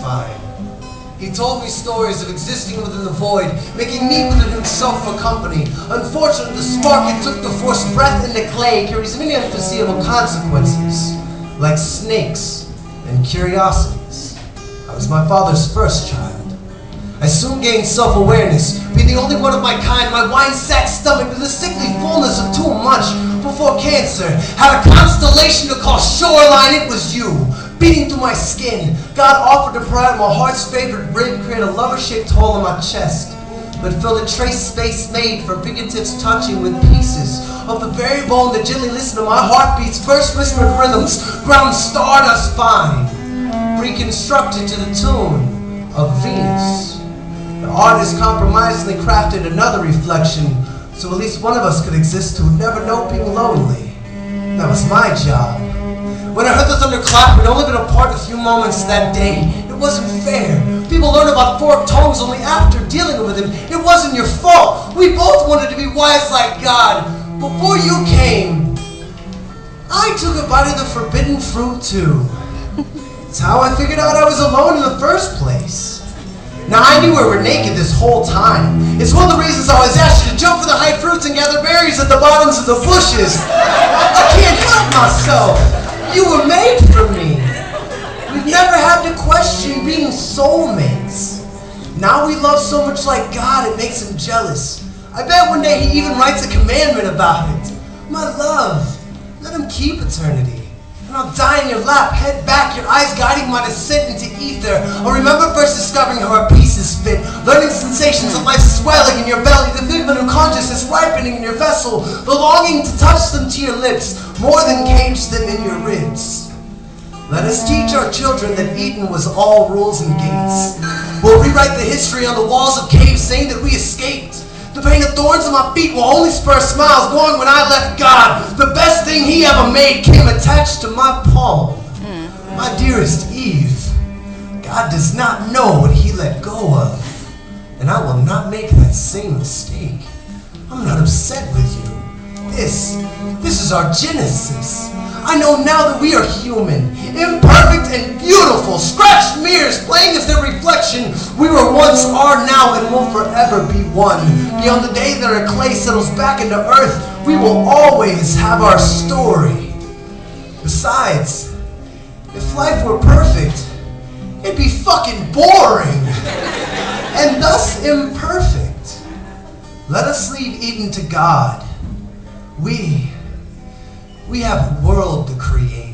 fine. He told me stories of existing within the void, making me within himself for company. Unfortunately, the spark it took to force breath into clay carries many unforeseeable consequences, like snakes and curiosities. I was my father's first child. I soon gained self-awareness, being the only one of my kind. My wine-sack stomach with the sickly fullness of too much before cancer had a constellation to call shoreline. It was you, beating through my skin. God offered to provide my heart's favorite rib, create a lover-shaped hole in my chest, but filled a trace space made for fingertips touching with pieces of the very bone that gently listened to my heartbeat's first whispered rhythms, ground stardust fine, reconstructed to the tune of Venus. The artist compromisingly crafted another reflection, so at least one of us could exist who would never know being lonely. That was my job. When I heard the thunder clap, we'd only been apart a few moments that day. It wasn't fair. People learn about forked tongues only after dealing with him. It wasn't your fault. We both wanted to be wise like God. Before you came, I took a bite of the forbidden fruit too. It's how I figured out I was alone in the first place. Now I knew we were naked this whole time. It's one of the reasons I always asked you to jump for the high fruits and gather berries at the bottoms of the bushes. I can't help myself. You were made for me. We've never had to question being soulmates. Now we love so much like God, it makes him jealous. I bet one day he even writes a commandment about it. My love, let him keep eternity. And I'll die in your lap, head back, your eyes guiding my descent into ether. I'll remember first discovering how our pieces fit, learning sensations of life swelling in your belly, the figment of consciousness ripening in your vessel, the longing to touch them to your lips, more than cage them in your ribs. Let us teach our children that Eden was all rules and gates. We'll rewrite the history on the walls of caves saying that we escaped. The pain of thorns on my feet will only spur smiles, knowing when I left God, the best thing he ever made came attached to my palm. My dearest Eve, God does not know what he let go of, and I will not make that same mistake. I'm not upset with you. This is our genesis. I know now that we are human, imperfect and beautiful, scratched mirrors playing as their reflection. We were once, are now, and will forever be one. Beyond the day that our clay settles back into earth, we will always have our story. Besides, if life were perfect, it'd be fucking boring, and thus imperfect. Let us leave Eden to God. We have a world to create.